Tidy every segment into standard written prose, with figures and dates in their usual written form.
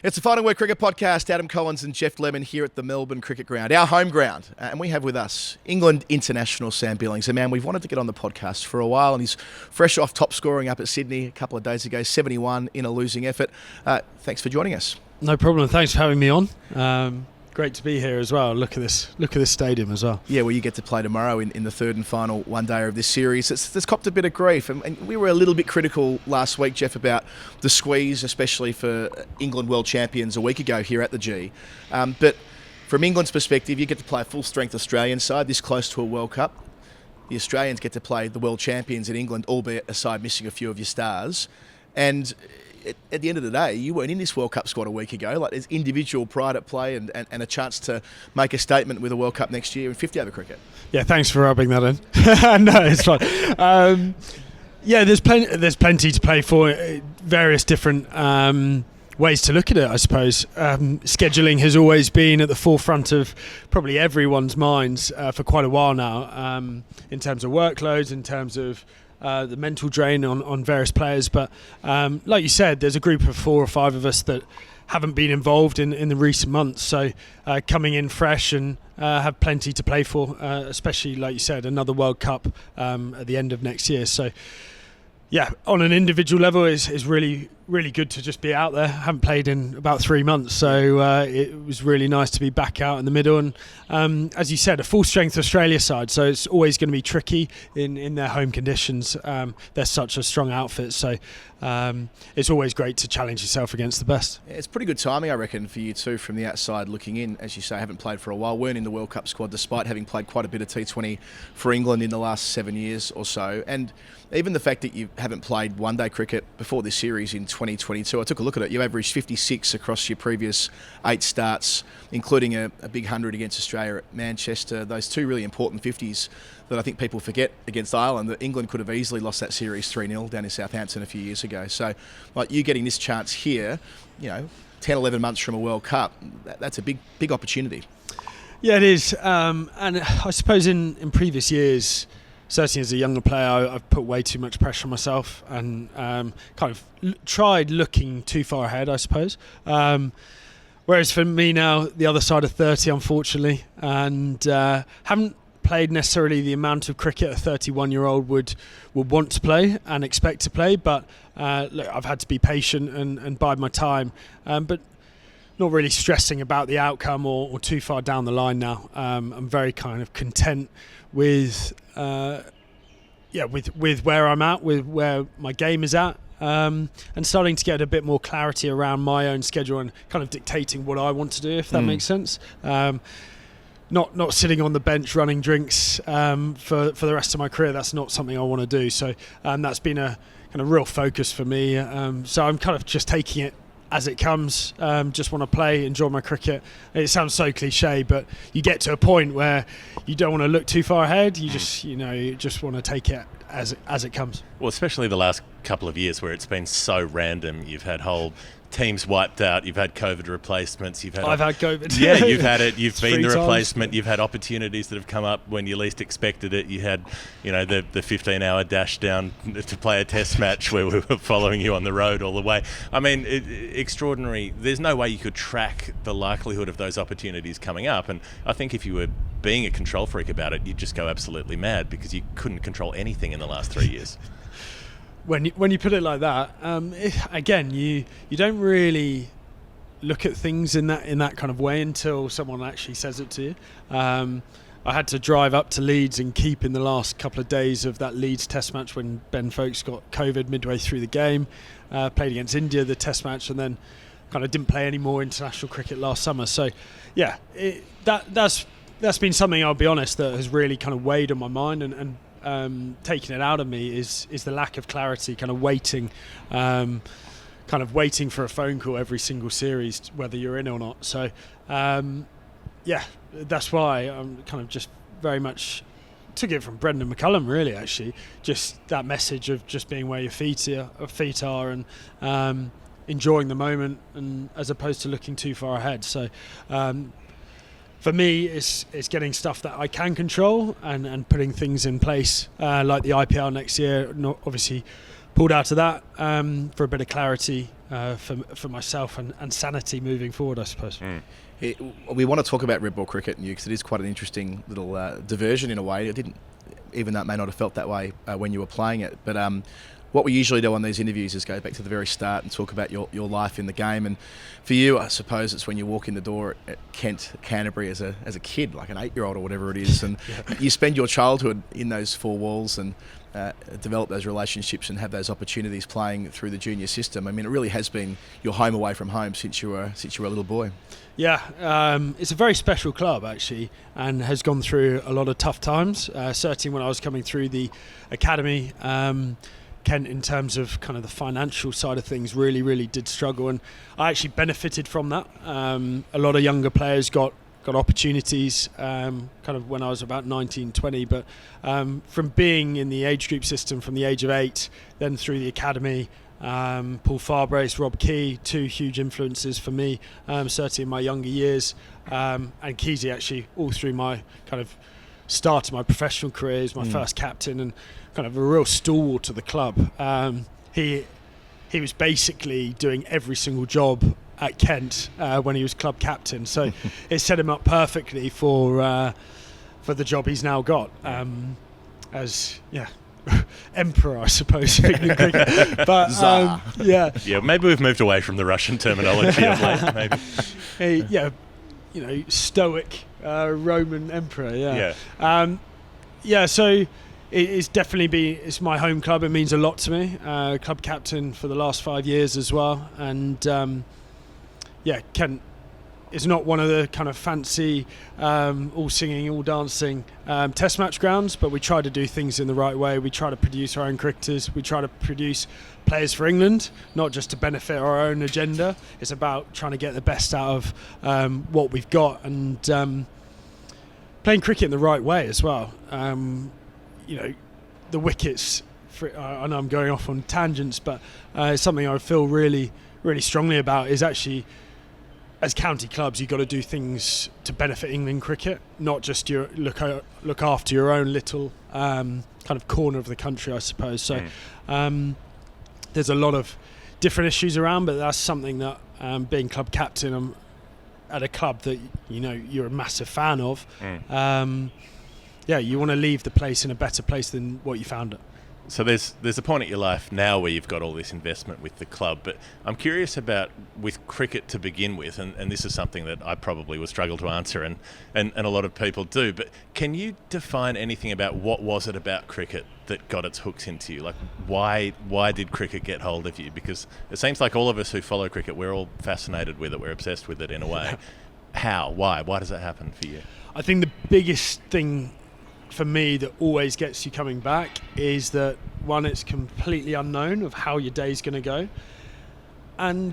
It's the Final Word Cricket Podcast. Adam Collins and Jeff Lemon here at the Melbourne Cricket Ground, our home ground. And we have with us England international Sam Billings, a man we've wanted to get on the podcast for a while, and he's fresh off top scoring up at Sydney a couple of days ago, 71 in a losing effort. Thanks for joining us. No problem. Thanks for having me on. Great to be here as well. Look at this stadium as well. Yeah, well, you get to play tomorrow in the third and final one-dayer of this series. It's copped a bit of grief, and we were a little bit critical last week, Jeff, about the squeeze, especially for England world champions a week ago here at the G. But from England's perspective, you get to play a full-strength Australian side this close to a World Cup. The Australians get to play the world champions in England, albeit aside missing a few of your stars. And at the end of the day, you weren't in this World Cup squad a week ago. Like, there's individual pride at play and a chance to make a statement with a World Cup next year in 50-over cricket. Yeah, thanks for rubbing that in. No, it's fine. Yeah, there's plenty to play for. Various different ways to look at it, I suppose. Scheduling has always been at the forefront of probably everyone's minds for quite a while now, in terms of workloads, in terms of the mental drain on various players, but like you said, there's a group of 4 or 5 of us that haven't been involved in the recent months, so coming in fresh and have plenty to play for, especially like you said, another World Cup at the end of next year. So yeah, on an individual level, it's really good to just be out there. I haven't played in about 3 months, so it was really nice to be back out in the middle. And as you said, a full-strength Australia side, so it's always going to be tricky in their home conditions. They're such a strong outfit, so it's always great to challenge yourself against the best. Yeah, it's pretty good timing, I reckon, for you too, from the outside looking in. As you say, haven't played for a while, weren't in the World Cup squad, despite having played quite a bit of T20 for England in the last 7 years or so. And even the fact that you haven't played one-day cricket before this series in 2022, I took a look at it. You averaged 56 across your previous 8 starts, including a big 100 against Australia at Manchester. Those 2 really important 50s that I think people forget against Ireland, that England could have easily lost that series 3-0 down in Southampton a few years ago. So, like, you getting this chance here, 10, 11 months from a World Cup, that's a big opportunity. Yeah, it is. And I suppose in previous years, certainly as a younger player, I've put way too much pressure on myself and kind of tried looking too far ahead, I suppose. Whereas for me now, the other side of 30, unfortunately, and haven't played necessarily the amount of cricket a 31-year-old would want to play and expect to play. But look, I've had to be patient and bide my time. But not really stressing about the outcome or too far down the line now. I'm very kind of content with where I'm at, with where my game is at, and starting to get a bit more clarity around my own schedule and kind of dictating what I want to do, if that makes sense. Not sitting on the bench running drinks for the rest of my career. That's not something I want to do. So that's been a kind of real focus for me. So I'm kind of just taking it as it comes. Just want to play, enjoy my cricket. It sounds so cliche, but you get to a point where you don't want to look too far ahead. You just you just want to take it as it comes. Well, especially the last couple of years where it's been so random. You've had whole teams wiped out. You've had COVID replacements. I've had COVID. Yeah, you've had it. You've been the 3 replacement. times. You've had opportunities that have come up when you least expected it. You had, the 15-hour dash down to play a test match where we were following you on the road all the way. I mean, extraordinary. There's no way you could track the likelihood of those opportunities coming up. And I think if you were being a control freak about it, you'd just go absolutely mad because you couldn't control anything in the last 3 years. When you put it like that, again, you don't really look at things in that kind of way until someone actually says it to you. I had to drive up to Leeds and keep in the last couple of days of that Leeds test match when Ben Folkes got COVID midway through the game. Played against India, the test match, and then kind of didn't play any more international cricket last summer. So, yeah, that's been something, I'll be honest, that has really kind of weighed on my mind and taking it out of me is the lack of clarity, kind of waiting for a phone call every single series, whether you're in or not. So, that's why I'm kind of just very much took it from Brendan McCullum, really, actually. Just that message of just being where your feet are and enjoying the moment, and as opposed to looking too far ahead. So, for me, it's getting stuff that I can control and putting things in place, like the IPL next year. Not obviously pulled out of that for a bit of clarity for myself and sanity moving forward, I suppose. We want to talk about red ball cricket and you, because it is quite an interesting little diversion in a way. I didn't, even though it may not have felt that way when you were playing it, but what we usually do on these interviews is go back to the very start and talk about your life in the game. And for you, I suppose it's when you walk in the door at Kent, Canterbury as a kid, like an 8-year-old or whatever it is, and you spend your childhood in those four walls and develop those relationships and have those opportunities playing through the junior system. I mean, it really has been your home away from home since you were a little boy. Yeah, it's a very special club actually, and has gone through a lot of tough times. Certainly when I was coming through the academy, Kent, in terms of kind of the financial side of things, really did struggle, and I actually benefited from that. A lot of younger players got opportunities kind of when I was about 19, 20, but from being in the age group system from the age of 8, then through the academy, Paul Farbrace, Rob Key, 2 huge influences for me, certainly in my younger years, and Keezy actually all through my kind of start of my professional career as my first captain and kind of a real stalwart to the club. He was basically doing every single job at Kent when he was club captain, so it set him up perfectly for the job he's now got as emperor, I suppose, in England cricket. But maybe we've moved away from the Russian terminology of late. Maybe stoic Roman emperor. So it's definitely it's my home club. It means a lot to me. Club captain for the last 5 years as well, and Kent is not one of the kind of fancy all singing, all dancing test match grounds, but we try to do things in the right way. We try to produce our own cricketers. We try to produce players for England, not just to benefit our own agenda. It's about trying to get the best out of what we've got and playing cricket in the right way as well. The wickets, I know I'm going off on tangents, but something I feel really strongly about is actually, as county clubs, you've got to do things to benefit England cricket, not just look after your own little kind of corner of the country, I suppose. So there's a lot of different issues around, but that's something that being club captain at a club that you're a massive fan of, you want to leave the place in a better place than what you found it. So there's a point at your life now where you've got all this investment with the club, but I'm curious about with cricket to begin with, and this is something that I probably would struggle to answer, and a lot of people do, but can you define anything about what was it about cricket that got its hooks into you? Like, why did cricket get hold of you? Because it seems like all of us who follow cricket, we're all fascinated with it, we're obsessed with it in a way. How? Why does that happen for you? I think the biggest thing for me that always gets you coming back is that, one, it's completely unknown of how your day's going to go, and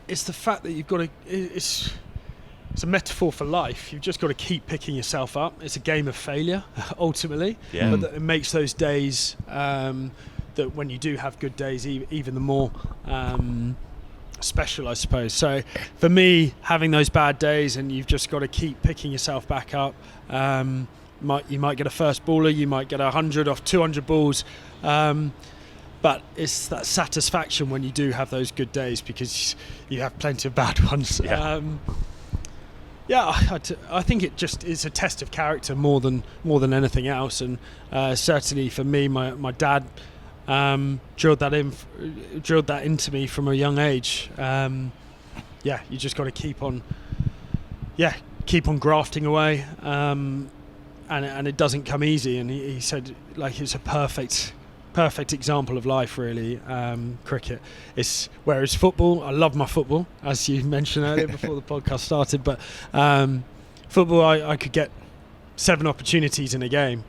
it's the fact that you've got to, it's a metaphor for life. You've just got to keep picking yourself up. It's a game of failure ultimately, but that it makes those days that when you do have good days even the more special, I suppose. So for me, having those bad days and you've just got to keep picking yourself back up. You might get a first baller, you might get 100 off 200 balls, but it's that satisfaction when you do have those good days because you have plenty of bad ones. I think it just is a test of character more than anything else, and certainly for me, my dad drilled that into me from a young age. You just got to keep on grafting away. And it doesn't come easy, and he said, like, it's a perfect example of life, really. Cricket, whereas football, I love my football, as you mentioned earlier before the podcast started, but football, I could get 7 opportunities in a game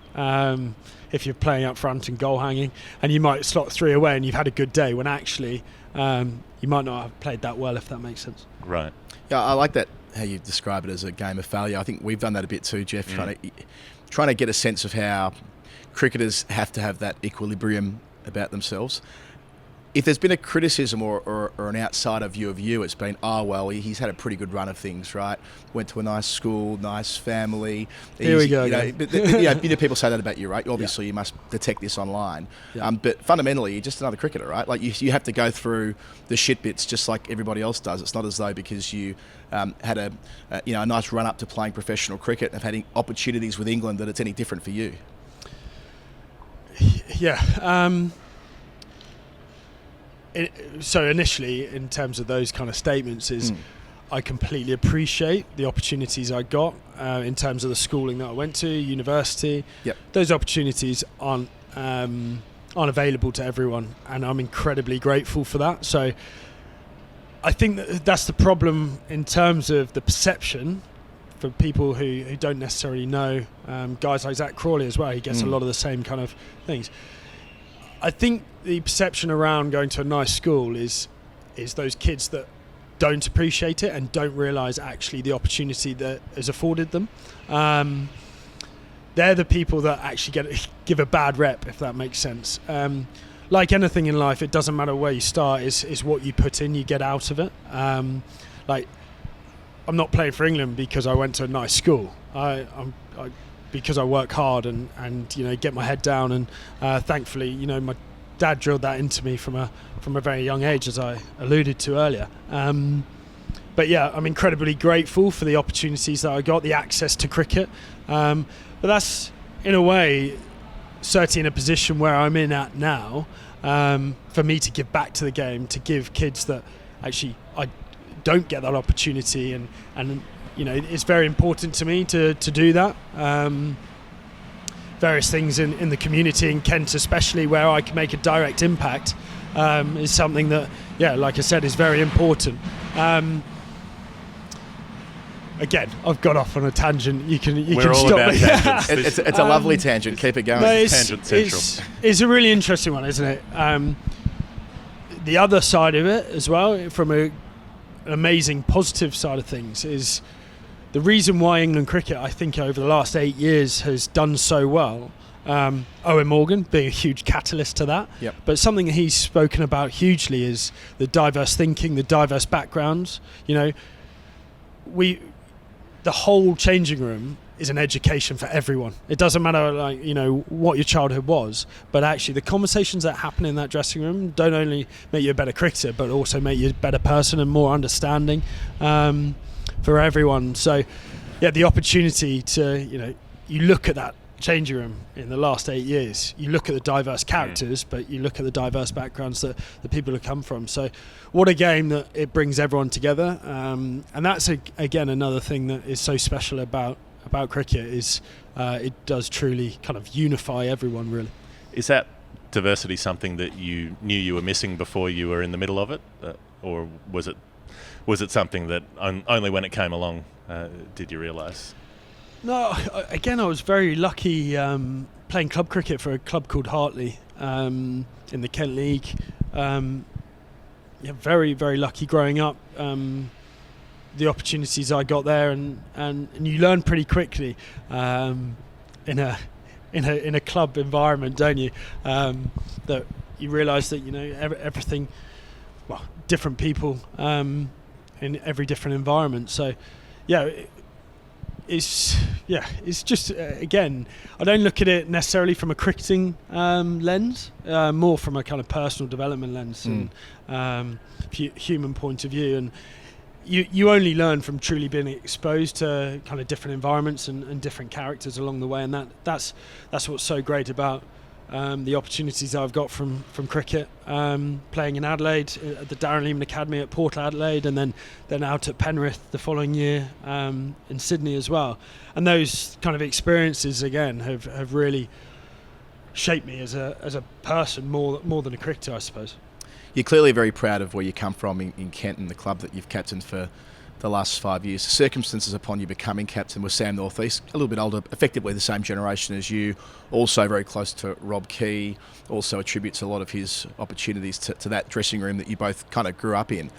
if you're playing up front and goal hanging, and you might slot 3 away and you've had a good day, when actually you might not have played that well, if that makes sense. Right. Yeah, I like that, how you describe it as a game of failure. I think we've done that a bit too, Jeff, trying to get a sense of how cricketers have to have that equilibrium about themselves. if there's been a criticism or an outsider view of you, it's been, oh, well, he's had a pretty good run of things, right? Went to a nice school, nice family. Here we go. People say that about you, right? Obviously, you must detect this online. Yeah. But fundamentally, you're just another cricketer, right? Like, you have to go through the shit bits just like everybody else does. It's not as though because you had a nice run up to playing professional cricket and have had opportunities with England that it's any different for you. Yeah. So initially, in terms of those kind of statements, I completely appreciate the opportunities I got in terms of the schooling that I went to, university. Yep. Those opportunities aren't available to everyone, and I'm incredibly grateful for that. So I think that's the problem in terms of the perception for people who don't necessarily know. Guys like Zach Crawley as well, he gets a lot of the same kind of things. I think the perception around going to a nice school is those kids that don't appreciate it and don't realise actually the opportunity that is afforded them. They're the people that actually give a bad rep, if that makes sense. Like anything in life, it doesn't matter where you start, is what you put in, you get out of it. Like, I'm not playing for England because I went to a nice school. Because I work hard and get my head down, and thankfully my dad drilled that into me from a very young age, as I alluded to earlier. But yeah, I'm incredibly grateful for the opportunities that I got, the access to cricket. But that's in a way certainly in a position where I'm in at now, for me to give back to the game, to give kids that actually I don't get that opportunity, and it's very important to me to do that. Various things in the community, in Kent especially, where I can make a direct impact, is something that, like I said, is very important. Again, I've got off on a tangent. You can We're all stop about me. tangents. It's a lovely tangent. Keep it going. No, Tangent central. It's a really interesting one, isn't it? The other side of it as well, from an amazing positive side of things, is the reason why England cricket, I think, over the last 8 years has done so well. Owen Morgan being a huge catalyst to that. Yep. But something he's spoken about hugely is the diverse thinking, the diverse backgrounds. The whole changing room is an education for everyone. It doesn't matter what your childhood was, but actually the conversations that happen in that dressing room don't only make you a better cricketer, but also make you a better person and more understanding for everyone. So the opportunity to you look at that changing room in the last 8 years, you look at the diverse characters, but you look at the diverse backgrounds that the people have come from. So what a game that it brings everyone together, and that's again another thing that is so special about cricket, is it does truly kind of unify everyone, really. Is that diversity something that you knew you were missing before you were in the middle of it, or was it something that only when it came along did you realise? No, again, I was very lucky playing club cricket for a club called Hartley in the Kent League. Very, very lucky growing up. The opportunities I got there, and you learn pretty quickly in a club environment, don't you? That you realise that everything, different people in every different environment. So, it's just again, I don't look at it necessarily from a cricketing lens, more from a kind of personal development lens and human point of view. And you only learn from truly being exposed to kind of different environments and different characters along the way, and that's what's so great about the opportunities I've got from cricket, playing in Adelaide at the Darren Lehman Academy at Port Adelaide, and then out at Penrith the following year in Sydney as well. And those kind of experiences again have really shaped me as a person more than a cricketer, I suppose. You're clearly very proud of where you come from in Kent and the club that you've captained for the last 5 years. The circumstances upon you becoming captain were Sam Northeast, a little bit older, effectively the same generation as you, also very close to Rob Key, also attributes a lot of his opportunities to that dressing room that you both kind of grew up in.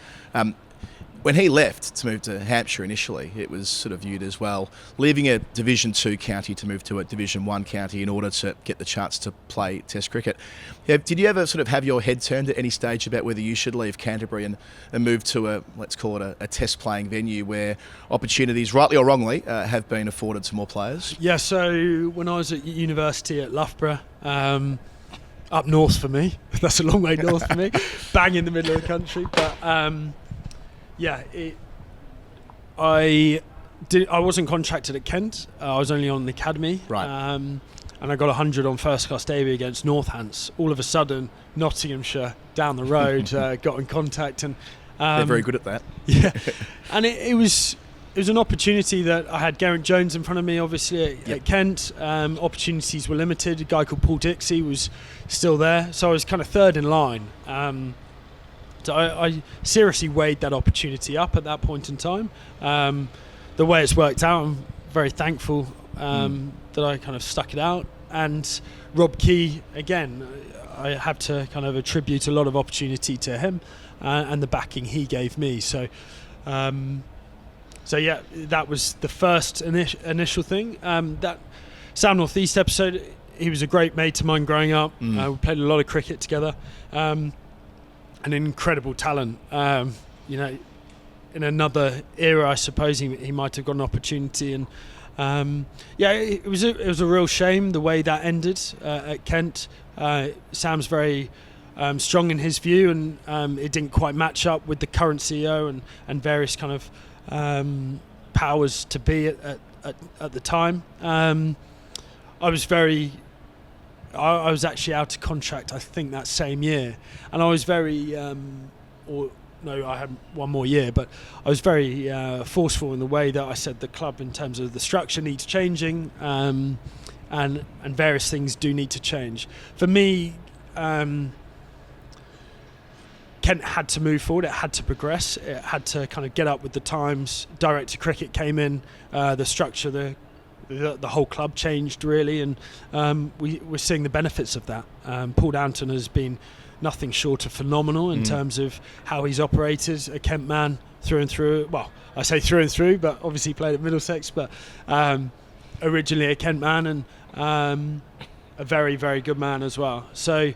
when he left to move to Hampshire initially, it was sort of viewed as, well, leaving a Division 2 county to move to a Division 1 county in order to get the chance to play Test cricket. Did you ever sort of have your head turned at any stage about whether you should leave Canterbury and move to a, let's call it a Test playing venue where opportunities, rightly or wrongly, have been afforded to more players? Yeah, so when I was at university at Loughborough, up north for me, that's a long way north for me, bang in the middle of the country, but I wasn't contracted at Kent. I was only on the academy, right? And I got 100 on first class debut against Northants. All of a sudden, Nottinghamshire down the road got in contact, and they're very good at that. Yeah, and it was an opportunity that I had Geraint Jones in front of me. Obviously at Kent, opportunities were limited. A guy called Paul Dixie was still there, so I was kind of third in line. So I seriously weighed that opportunity up at that point in time. The way it's worked out, I'm very thankful that I kind of stuck it out. And Rob Key, again, I have to kind of attribute a lot of opportunity to him and the backing he gave me. So yeah, that was the first initial thing. That Sam North East episode, he was a great mate of mine growing up. We played a lot of cricket together. An incredible talent, in another era, I suppose he might have got an opportunity, and it was a real shame the way that ended at Kent. Sam's very strong in his view, and it didn't quite match up with the current CEO and various kind of powers to be at the time. I was actually out of contract, I think, that same year, and I was very, I had one more year, but I was very forceful in the way that I said the club, in terms of the structure, needs changing, and various things do need to change. For me, Kent had to move forward, it had to progress, it had to kind of get up with the times. Director cricket came in, the structure, the whole club changed really, and we're seeing the benefits of that. Paul Downton has been nothing short of phenomenal in terms of how he's operated. A Kent man through and through. Well, I say through and through, but obviously played at Middlesex, but originally a Kent man, and a very, very good man as well. So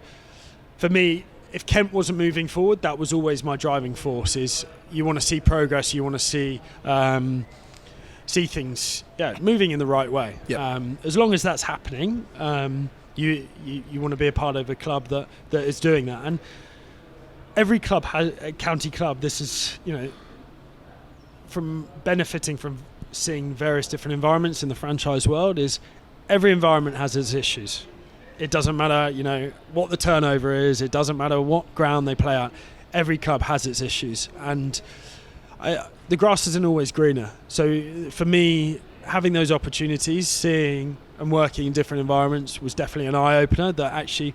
for me, if Kent wasn't moving forward, that was always my driving force. Is you want to see progress, you want to see things moving in the right way. As long as that's happening, you want to be a part of a club that is doing that. And every club has a county club. This is, from benefiting from seeing various different environments in the franchise world, is every environment has its issues. It doesn't matter what the turnover is, it doesn't matter what ground they play at, every club has its issues, and the grass isn't always greener. So for me, having those opportunities, seeing and working in different environments, was definitely an eye-opener, that actually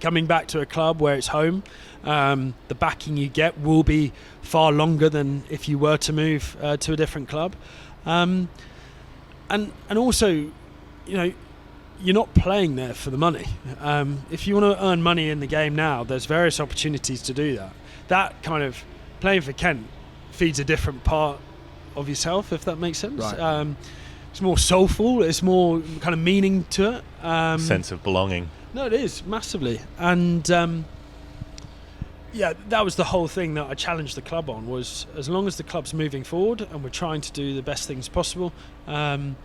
coming back to a club where it's home, the backing you get will be far longer than if you were to move to a different club. And also, you're not playing there for the money. If you want to earn money in the game now, there's various opportunities to do that. That kind of playing for Kent feeds a different part of yourself, if that makes sense. Right. It's more soulful, it's more kind of meaning to it. Sense of belonging. No, it is, massively. And that was the whole thing that I challenged the club on, was as long as the club's moving forward and we're trying to do the best things possible, and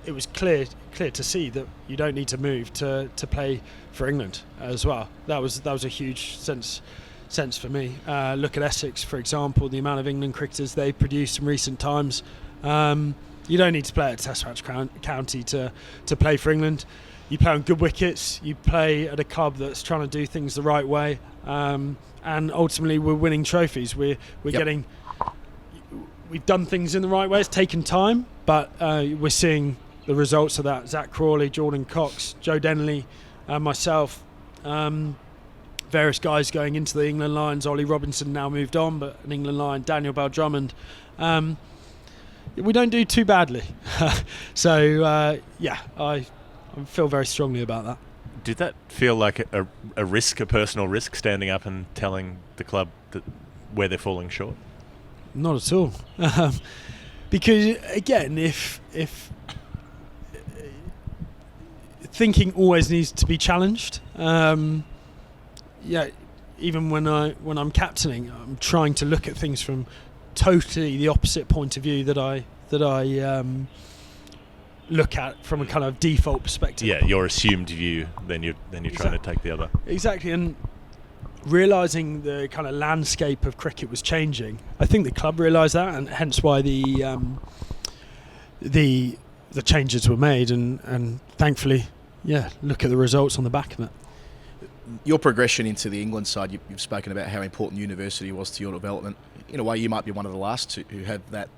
it was clear to see that you don't need to move to play for England as well. That was a huge sense for me. Look at Essex, for example, the amount of England cricketers they've produced in recent times. You don't need to play at Test Match County to play for England. You play on good wickets, you play at a club that's trying to do things the right way, and ultimately we're winning trophies. We're getting, we've done things in the right way. It's taken time, but we're seeing the results of that. Zach Crawley, Jordan Cox, Joe Denley, myself, various guys going into the England Lions. Ollie Robinson now moved on, but an England Lion, Daniel Bell Drummond. We don't do too badly. So I feel very strongly about that. Did that feel like a risk, a personal risk, standing up and telling the club that where they're falling short? Not at all. Because again, if thinking always needs to be challenged. Even when I'm captaining, I'm trying to look at things from totally the opposite point of view that I look at from a kind of default perspective. Yeah, your assumed view, then you're trying to take the other. Exactly, and realising the kind of landscape of cricket was changing. I think the club realised that, and hence why the changes were made, and thankfully, look at the results on the back of it. Your progression into the England side, you've spoken about how important university was to your development. In a way, you might be one of the last who have that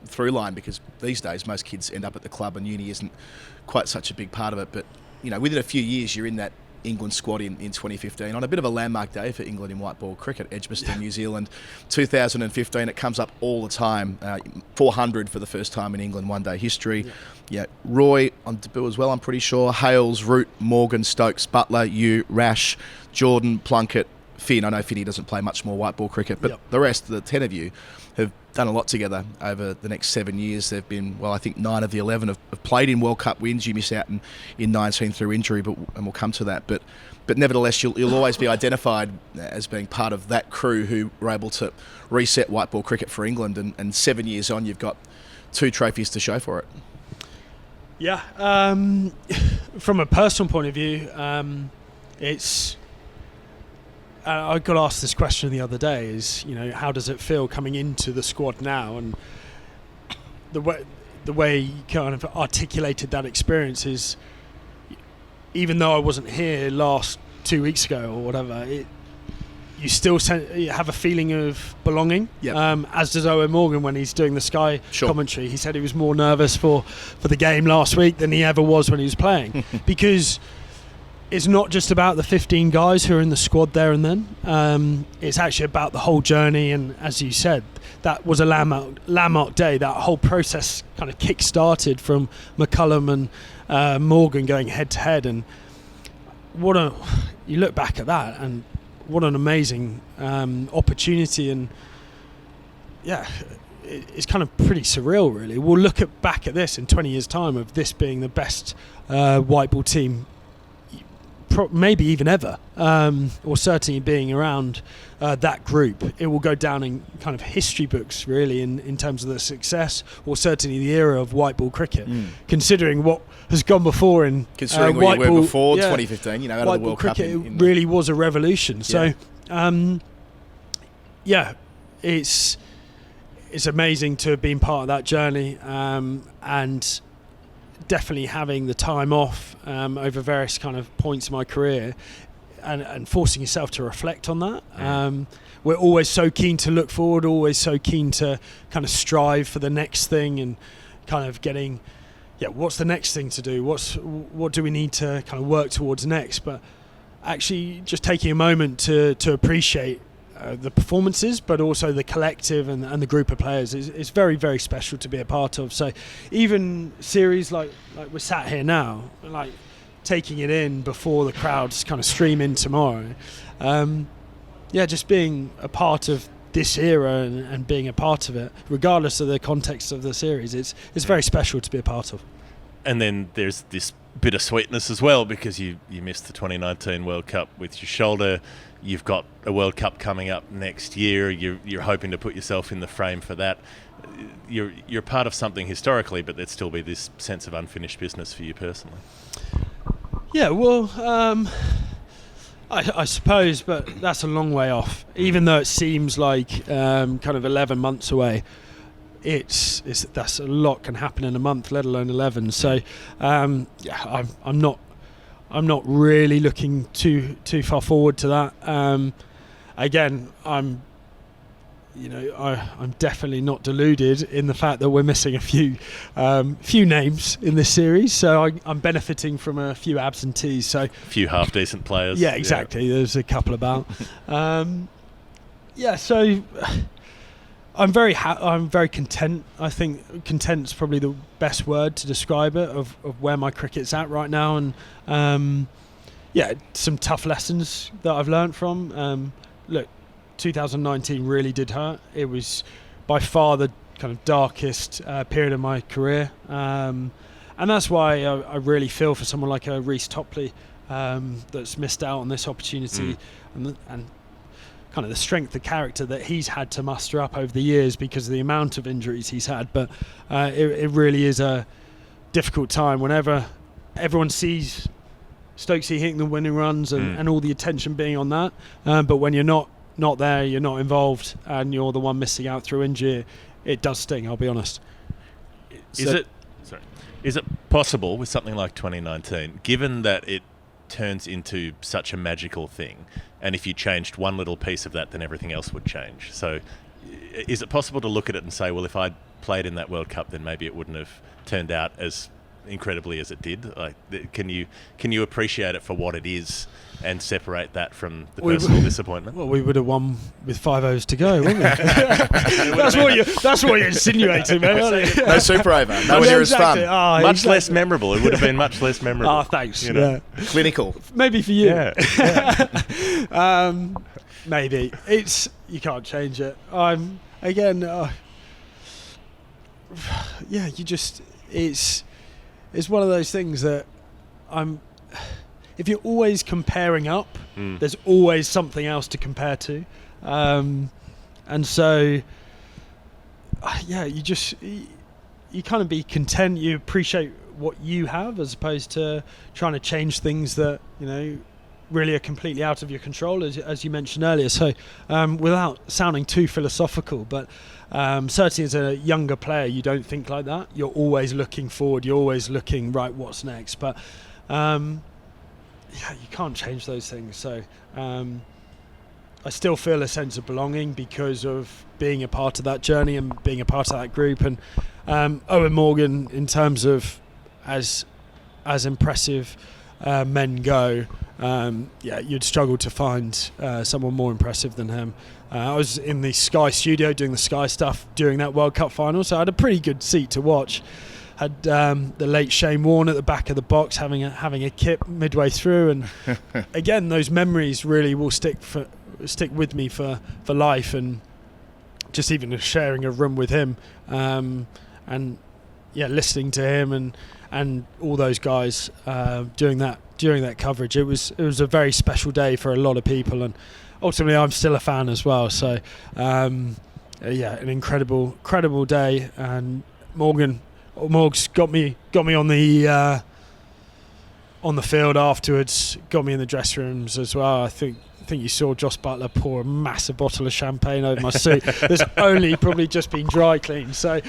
through line, because these days most kids end up at the club and uni isn't quite such a big part of it. But within a few years, you're in that England squad in 2015 on a bit of a landmark day for England in white ball cricket, Edgbaston, New Zealand. 2015, it comes up all the time. 400 for the first time in England one-day history. Yeah, Roy on debut as well, I'm pretty sure. Hales, Root, Morgan, Stokes, Butler, you, Rash, Jordan, Plunkett, Finn. I know Finny doesn't play much more white ball cricket, but the rest, the 10 of you, have done a lot together over the next 7 years. They've been, I think 9 of the 11 have played in World Cup wins. You miss out in 19 through injury, and we'll come to that. But nevertheless, you'll always be identified as being part of that crew who were able to reset white ball cricket for England. And 7 years on, you've got 2 trophies to show for it. Yeah, from a personal point of view, it's. I got asked this question the other day: is how does it feel coming into the squad now? And the way you kind of articulated that experience is, even though I wasn't here last 2 weeks ago or whatever, you still you have a feeling of belonging. Yep. As does Owen Morgan when he's doing the Sky commentary. He said he was more nervous for the game last week than he ever was when he was playing because it's not just about the 15 guys who are in the squad there and then. It's actually about the whole journey, and as you said, that was a landmark day. That whole process kind of kick-started from McCullum and Morgan going head-to-head, and you look back at that, and what an amazing opportunity, and it's kind of pretty surreal, really. We'll look back at this in 20 years' time of this being the best white ball team maybe even ever, or certainly being around that group. It will go down in kind of history books, really, in terms of the success, or certainly the era of white ball cricket, considering what has gone before in considering white where you ball, were before 2015, out white of the World Cup. Cricket, it really was a revolution. So, it's amazing to have been part of that journey, and definitely having the time off over various kind of points in my career, and forcing yourself to reflect on that. We're always so keen to look forward, always so keen to kind of strive for the next thing, and kind of getting, what's the next thing to do? What do we need to kind of work towards next? But actually, just taking a moment to appreciate the performances, but also the collective and the group of players is very, very special to be a part of. So even series like we're sat here now, like taking it in before the crowds kind of stream in tomorrow, just being a part of this era and being a part of it, regardless of the context of the series, it's very special to be a part of. And then there's this bittersweetness as well, because you missed the 2019 World Cup with your shoulder. You've got a World Cup coming up next year. You're hoping to put yourself in the frame for that. You're part of something historically, but there'd still be this sense of unfinished business for you personally. Yeah, well, I suppose, but that's a long way off. Even though it seems like kind of 11 months away, that's a lot can happen in a month, let alone 11. So, I'm not really looking too far forward to that. Again, I'm definitely not deluded in the fact that we're missing a few names in this series. So I'm benefiting from a few absentees. So a few half decent players. Yeah, exactly. Yeah. There's a couple about. So I'm very content. I think content's probably the best word to describe it of where my cricket's at right now, and some tough lessons that I've learned from. Look, 2019 really did hurt. It was by far the kind of darkest period of my career, and that's why I really feel for someone like Reece Topley that's missed out on this opportunity, and kind of the strength, the character that he's had to muster up over the years because of the amount of injuries he's had. But it really is a difficult time whenever everyone sees Stokesy hitting the winning runs and all the attention being on that, but when you're not there, you're not involved, and you're the one missing out through injury, it does sting, I'll be honest. Is it possible with something like 2019, given that it turns into such a magical thing, and if you changed one little piece of that, then everything else would change? So is it possible to look at it and say, well, if I'd played in that World Cup, then maybe it wouldn't have turned out as incredibly as it did? Like, can you appreciate it for what it is and separate that from the personal disappointment? Well, we would have won with 5 overs to go, wouldn't we? That's what you're insinuating, mate. No super over. No one here is fun. Oh, much less memorable. It would have been much less memorable. Oh, thanks. You know? Yeah. Clinical. Maybe for you. Yeah. Maybe. You can't change it. It's one of those things that if you're always comparing up, there's always something else to compare to, and so you kind of be content. You appreciate what you have as opposed to trying to change things that really are completely out of your control, as you mentioned earlier. So without sounding too philosophical, but certainly as a younger player, you don't think like that. You're always looking forward. You're always looking, right, what's next? But you can't change those things. So I still feel a sense of belonging because of being a part of that journey and being a part of that group. And Owen Morgan, in terms of as impressive men go, you'd struggle to find someone more impressive than him. I was in the Sky studio doing the Sky stuff during that World Cup final, so I had a pretty good seat to watch. Had the late Shane Warne at the back of the box having a kip midway through, and again, those memories really will stick with me for life. And just even sharing a room with him, and listening to him and all those guys during that coverage, it was a very special day for a lot of people, and ultimately I'm still a fan as well. So an incredible day, and Morgs got me on the field afterwards, got me in the dressing rooms as well. I think you saw Joss Butler pour a massive bottle of champagne over my suit. There's only probably just been dry cleaned. So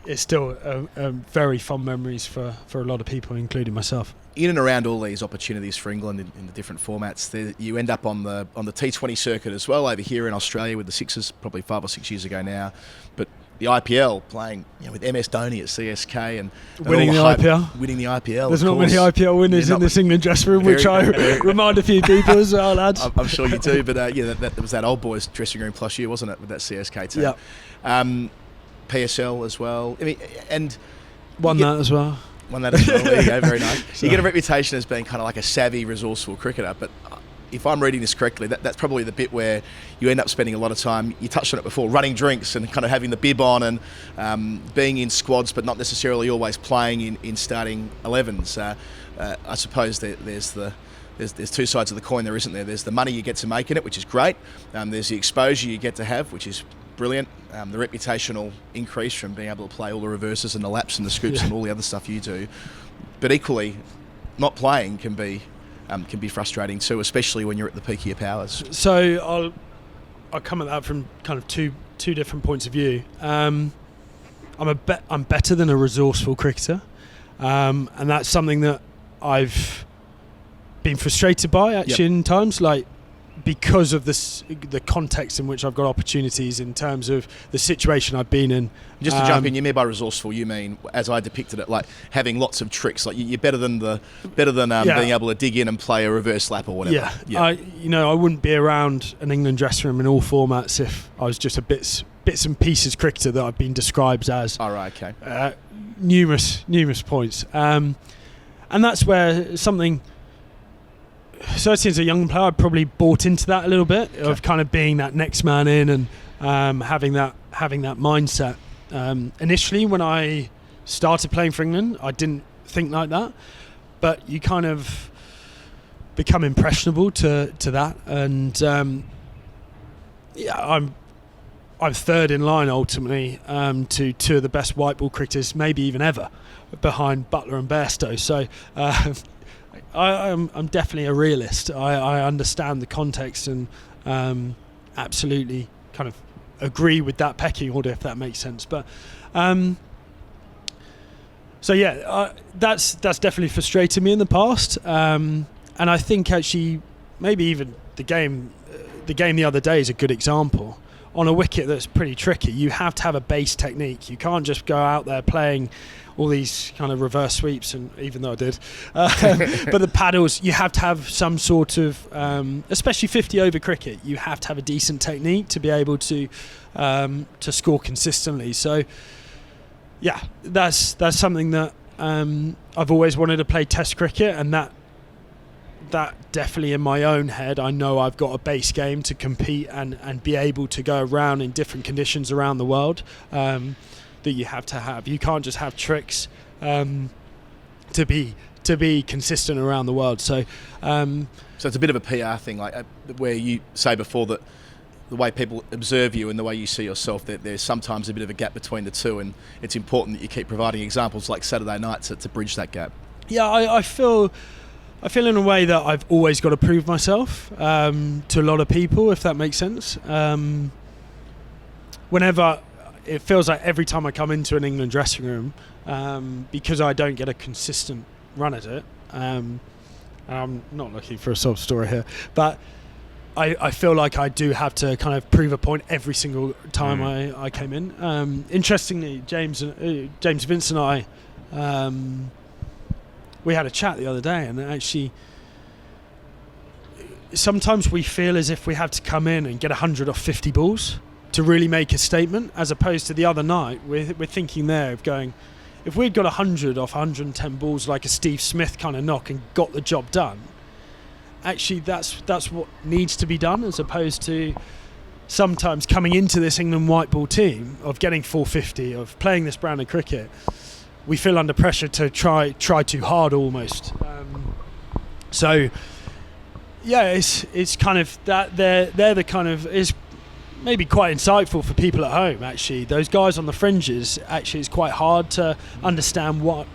it's still a very fond memories for a lot of people, including myself. In and around all these opportunities for England in the different formats, you end up on the T20 circuit as well over here in Australia with the Sixers, probably 5 or 6 years ago now. But the IPL, playing with MS Dhoni at CSK and winning the IPL. Winning the IPL. There's not many IPL winners in this England dressing room, which I remind a few people as well, lads. I'm sure you do, but that was that old boys dressing room plus you, wasn't it, with that CSK team? Yeah. PSL as well. I mean, and won that as well. There you go, very nice. You get a reputation as being kind of like a savvy, resourceful cricketer, but if I'm reading this correctly, that's probably the bit where you end up spending a lot of time, you touched on it before, running drinks and kind of having the bib on and being in squads but not necessarily always playing in starting 11s. I suppose there's two sides of the coin there, isn't there? There's the money you get to make in it, which is great. There's the exposure you get to have, which is brilliant. The reputational increase from being able to play all the reverses and the laps and the scoops and all the other stuff you do. But equally, not playing can be frustrating too, especially when you're at the peak of your powers. So I'll come at that from kind of two different points of view. I'm better than a resourceful cricketer, and that's something that I've been frustrated by actually in times, like because of the context in which I've got opportunities in terms of the situation I've been in. Just to jump in, you mean by resourceful, you mean, as I depicted it, like having lots of tricks, like you're better than being able to dig in and play a reverse lap or whatever. Yeah. I wouldn't be around an England dressing room in all formats if I was just a bits and pieces cricketer that I've been described as. All right, okay. Numerous points, and that's where something certainly as a young player, I probably bought into that a little bit of kind of being that next man in and having that mindset. Initially, when I started playing for England, I didn't think like that, but you kind of become impressionable to that, and I'm third in line ultimately to two of the best white ball cricketers, maybe even ever, behind Butler and Bairstow. So I'm definitely a realist. I understand the context and absolutely kind of agree with that pecking order, if that makes sense. But that's definitely frustrated me in the past, and I think actually maybe even the game the other day is a good example. On a wicket that's pretty tricky, you have to have a base technique. You can't just go out there playing all these kind of reverse sweeps, and even though I did, but the paddles, you have to have some sort of, especially 50 over cricket, you have to have a decent technique to be able to score consistently. So yeah, that's something that I've always wanted to play Test cricket, and that definitely in my own head, I know I've got a base game to compete and be able to go around in different conditions around the world that you have to have. You can't just have tricks to be consistent around the world. So it's a bit of a PR thing, like where you say before that the way people observe you and the way you see yourself, that there's sometimes a bit of a gap between the two, and it's important that you keep providing examples like Saturday night to bridge that gap. Yeah, I feel in a way that I've always got to prove myself to a lot of people, if that makes sense. Whenever it feels like every time I come into an England dressing room, because I don't get a consistent run at it, and I'm not looking for a sob story here, but I feel like I do have to kind of prove a point every single time I came in. Interestingly, James Vince and I, we had a chat the other day, and actually sometimes we feel as if we have to come in and get 100 off 50 balls to really make a statement, as opposed to the other night we're thinking there of going, if we'd got 100 off 110 balls like a Steve Smith kind of knock and got the job done, actually that's what needs to be done, as opposed to sometimes coming into this England white ball team of getting 450, of playing this brand of cricket, we feel under pressure to try too hard almost. So yeah, it's kind of that they're the kind of, is maybe quite insightful for people at home. Actually, those guys on the fringes, actually it's quite hard to understand what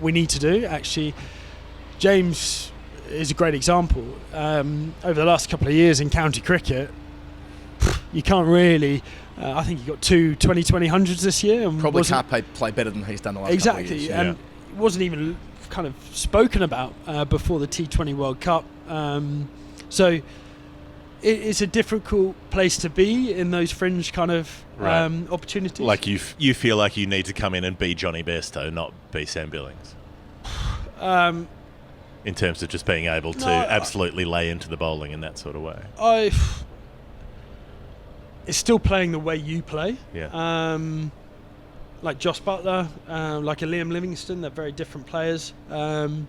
we need to do. Actually, James is a great example. Over the last couple of years in county cricket, you can't really. I think he got 2 20-20 this year. And probably can't play better than he's done the last couple of years. And it wasn't even kind of spoken about before the T20 World Cup. So it's a difficult place to be in those fringe kind of opportunities. Like you feel like you need to come in and be Johnny Bairstow, not be Sam Billings. In terms of just being able to absolutely lay into the bowling in that sort of way. It's still playing the way you play. Yeah. Like Josh Butler, like a Liam Livingstone, they're very different players. And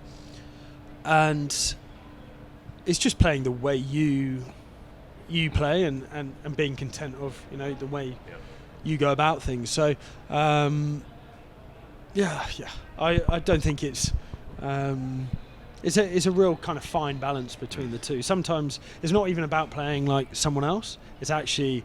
it's just playing the way you play and being content of, the way you go about things. So, I don't think it's a real kind of fine balance between the two. Sometimes it's not even about playing like someone else. It's actually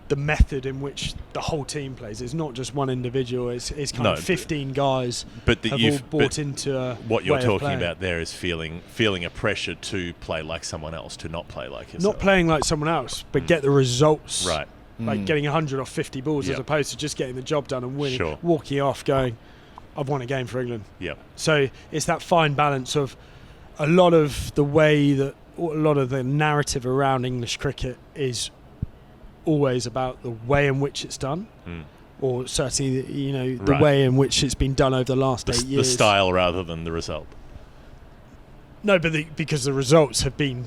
the method in which the whole team plays. It's not just one individual. It's kind of 15 guys have all bought into what you're talking about there is feeling a pressure to play like someone else, to not play like yourself. Not playing like someone else, but get the results. Right. Like getting 100 off 50 balls as opposed to just getting the job done and winning. Sure. Walking off going, I've won a game for England. Yep. So it's that fine balance of a lot of the narrative around English cricket is always about the way in which it's done, or certainly the way in which it's been done over the last 8 years. The style rather than the result. No, but because the results have been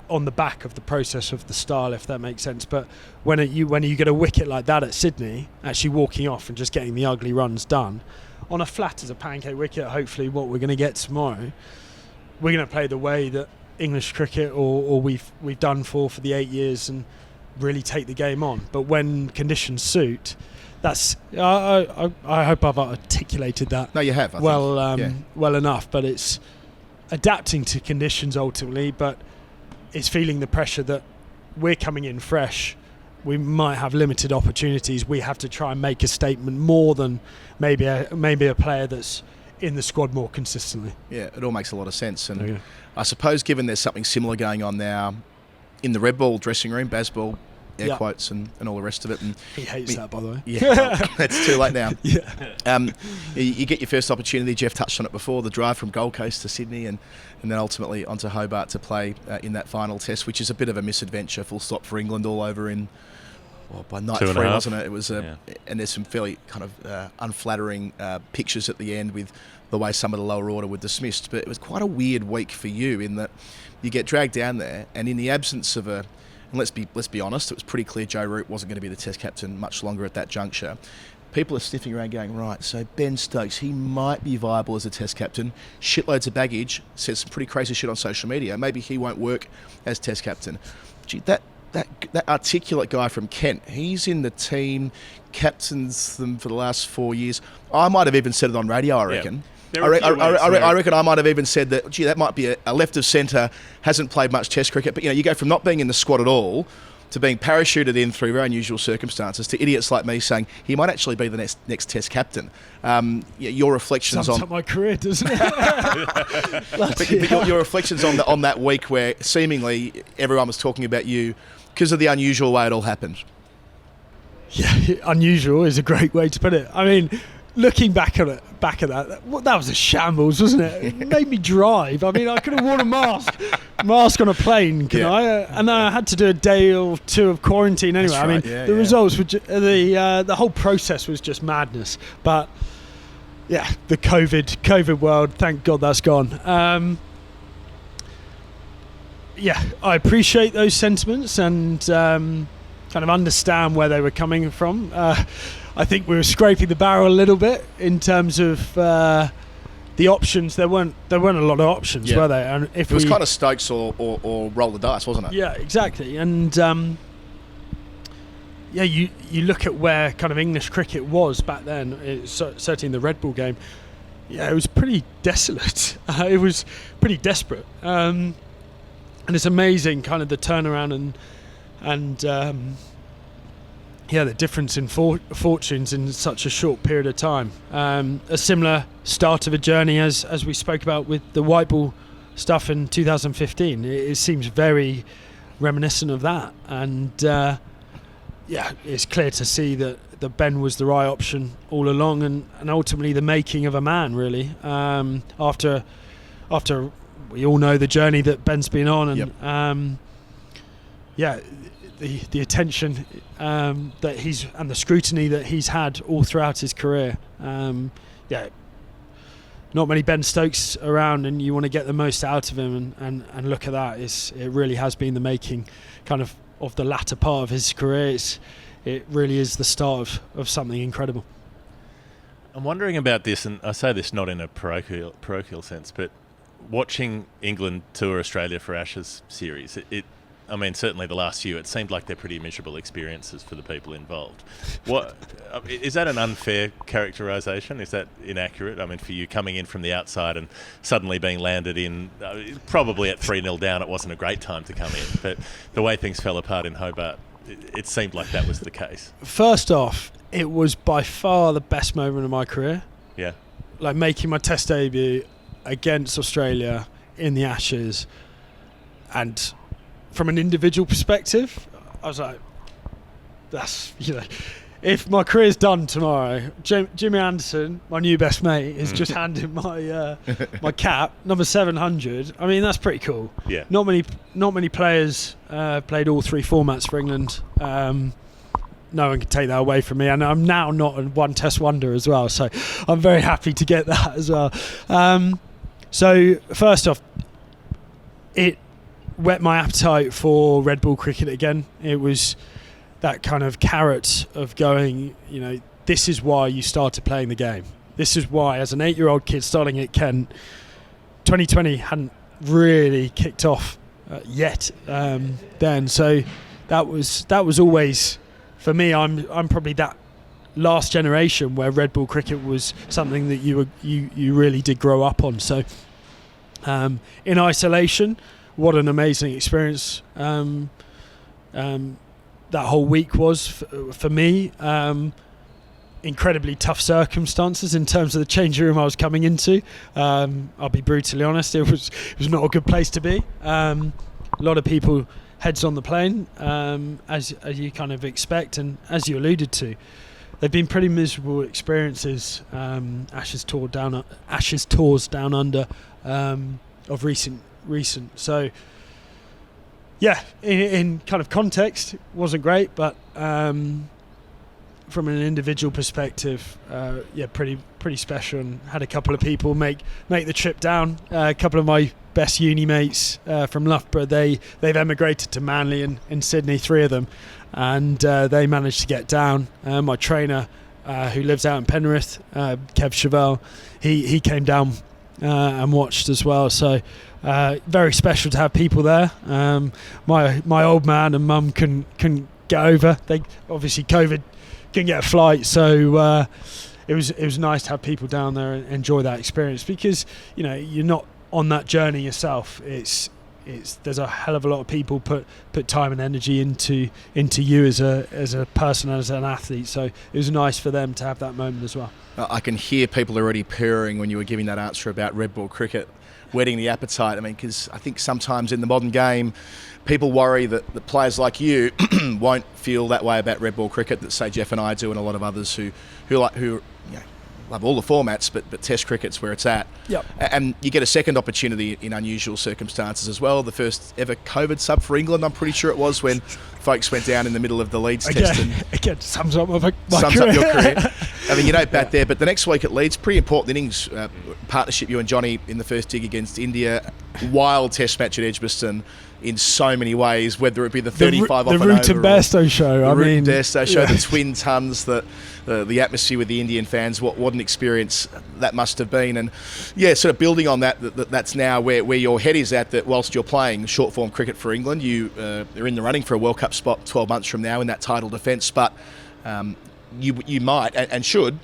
on the back of the process of the style, if that makes sense. But when you get a wicket like that at Sydney, actually walking off and just getting the ugly runs done on a flat as a pancake wicket, hopefully what we're going to get tomorrow, we're going to play the way that English cricket or we've done for the 8 years and really take the game on. But when conditions suit, that's I hope I've articulated that. No, you have. Well enough. But it's adapting to conditions ultimately. But it's feeling the pressure that we're coming in fresh. We might have limited opportunities. We have to try and make a statement more than maybe a player that's in the squad more consistently. Yeah, it all makes a lot of sense. And I suppose given there's something similar going on now in the Red Bull dressing room, Bazball, air quotes and all the rest of it. And he hates that, by the way. Yeah, well, it's too late now. You get your first opportunity. Jeff touched on it before, the drive from Gold Coast to Sydney and then ultimately onto Hobart to play in that final test, which is a bit of a misadventure, full stop, for England all over in... Well, by night 3, wasn't it? It was, and there's some fairly kind of unflattering pictures at the end with the way some of the lower order were dismissed. But it was quite a weird week for you in that you get dragged down there, and in the absence of and let's be honest, it was pretty clear Joe Root wasn't going to be the Test captain much longer at that juncture. People are sniffing around going, right, so Ben Stokes, he might be viable as a Test captain. Shitloads of baggage, says some pretty crazy shit on social media. Maybe he won't work as Test captain. Gee, that articulate guy from Kent, he's in the team, captains them for the last 4 years. I might have even said it on radio, I reckon. Yeah. I reckon I might have even said that, gee, that might be a left of centre, hasn't played much Test cricket, but you go from not being in the squad at all to being parachuted in through very unusual circumstances to idiots like me saying he might actually be the next Test captain. Your reflections sums up my career, doesn't it? but your reflections on that week where seemingly everyone was talking about you because of the unusual way it all happened. Yeah, unusual is a great way to put it. I mean, looking back at that was a shambles, wasn't it? It made me drive. I mean, I could have worn a mask on a plane, I? And then I had to do a day or two of quarantine anyway. That's right. I mean, the results were the whole process was just madness. But yeah, the COVID world, thank God that's gone. I appreciate those sentiments and kind of understand where they were coming from. I think we were scraping the barrel a little bit in terms of the options. There weren't a lot of options, were there? And if it was kind of Stokes or roll the dice, wasn't it? Yeah, exactly. And you look at where kind of English cricket was back then. Certainly in the Red Bull game, it was pretty desolate. It was pretty desperate. And it's amazing, kind of the turnaround and the difference in fortunes in such a short period of time. A similar start of a journey as we spoke about with the white ball stuff in 2015. It seems very reminiscent of that. And it's clear to see that Ben was the right option all along and ultimately the making of a man, really. After we all know the journey that Ben's been on and the attention that he's and the scrutiny that he's had all throughout his career. Not many Ben Stokes around, and you want to get the most out of him. And look at that! It really has been the making, kind of the latter part of his career. It really is the start of something incredible. I'm wondering about this, and I say this not in a parochial sense, but watching England tour Australia for Ashes series, I mean, certainly the last few, it seemed like they're pretty miserable experiences for the people involved. What is that an unfair characterisation? Is that inaccurate? I mean, for you coming in from the outside and suddenly being landed in, probably at 3-0 down, it wasn't a great time to come in. But the way things fell apart in Hobart, it seemed like that was the case. First off, it was by far the best moment of my career. Yeah. Like making my Test debut against Australia in the Ashes, and from an individual perspective, I was like, that's, if my career's done tomorrow, Jimmy Anderson, my new best mate, is just handing my my cap, number 700. I mean, that's pretty cool. Yeah. Not many players played all 3 formats for England. No one can take that away from me, and I'm now not a one Test wonder as well, so I'm very happy to get that as well. So first off, it whet my appetite for Red Bull cricket again. It was that kind of carrot of going, this is why you started playing the game. This is why, as an 8-year-old kid starting at Kent, 2020 hadn't really kicked off yet then. So that was always, for me, I'm probably that last generation where red ball cricket was something that you really did grow up on. So in isolation, what an amazing experience that whole week was for me. Incredibly tough circumstances in terms of the changing room I was coming into. I'll be brutally honest, it was not a good place to be. A lot of people heads on the plane, as you kind of expect, and as you alluded to, they've been pretty miserable experiences. Ashes tours down under of recent. So yeah, in kind of context, wasn't great, but from an individual perspective, pretty special, and had a couple of people make the trip down. A couple of my best uni mates from Loughborough, they've emigrated to Manly in Sydney, 3 of them, and they managed to get down. My trainer, who lives out in Penrith, Kev Chevelle, he came down and watched as well. So very special to have people there. My old man and mum couldn't get over. They obviously COVID couldn't get a flight, so it was nice to have people down there and enjoy that experience, because you're not on that journey yourself. There's a hell of a lot of people put time and energy into you as a person, as an athlete. So it was nice for them to have that moment as well. I can hear people already purring when you were giving that answer about red ball cricket, whetting the appetite. I mean, because I think sometimes in the modern game, people worry that the players like you won't feel that way about red ball cricket that, say, Jeff and I do, and a lot of others who love all the formats, but Test cricket's where it's at. Yep. And you get a second opportunity in unusual circumstances as well. The first ever COVID sub for England, I'm pretty sure it was, when folks went down in the middle of the Leeds Test. Again, sums up my sums career. up your career. I mean, you don't bat there, but the next week at Leeds, pretty important innings, partnership, you and Johnny in the first dig against India. Wild Test match at Edgbaston in so many ways, whether it be the 35 off and over. The Root and Bairstow show. The twin tons, the atmosphere with the Indian fans, what an experience that must have been. And yeah, sort of building on that's now where your head is at, that whilst you're playing short form cricket for England, you are in the running for a World Cup spot 12 months from now in that title defence, but you might and should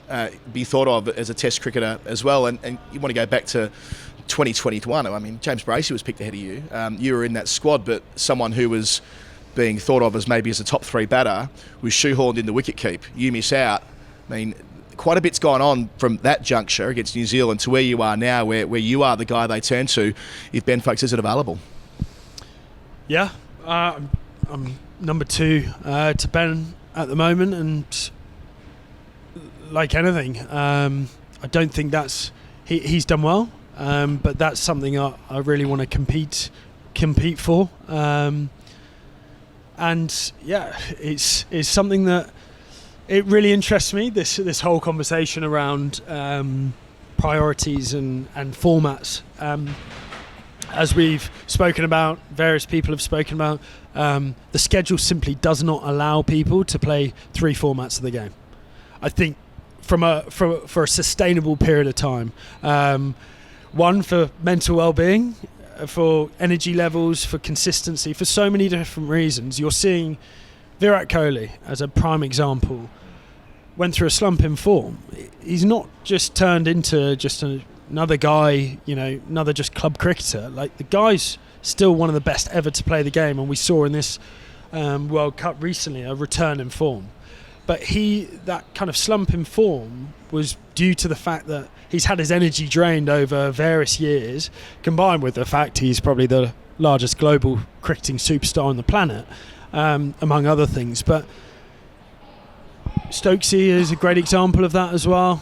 be thought of as a Test cricketer as well. And you want to go back to 2021. I mean, James Bracey was picked ahead of you. You were in that squad, but someone who was being thought of as maybe as a top 3 batter was shoehorned in the wicket keep. You miss out. I mean, quite a bit's gone on from that juncture against New Zealand to where you are now, where you are the guy they turn to if Ben Foakes isn't available. Yeah, I'm number 2 to Ben at the moment, and like anything, I don't think he's done well. But that's something I really want to compete for, and yeah, it's something that it really interests me. This whole conversation around priorities and formats, as we've spoken about, various people have spoken about. The schedule simply does not allow people to play 3 formats of the game. I think for a sustainable period of time. One, for mental well-being, for energy levels, for consistency, for so many different reasons. You're seeing Virat Kohli as a prime example. Went through a slump in form. He's not just turned into just another guy, another just club cricketer. Like, the guy's still one of the best ever to play the game, and we saw in this World Cup recently a return in form. But that kind of slump in form was due to the fact that he's had his energy drained over various years, combined with the fact he's probably the largest global cricketing superstar on the planet, among other things. But Stokesy is a great example of that as well.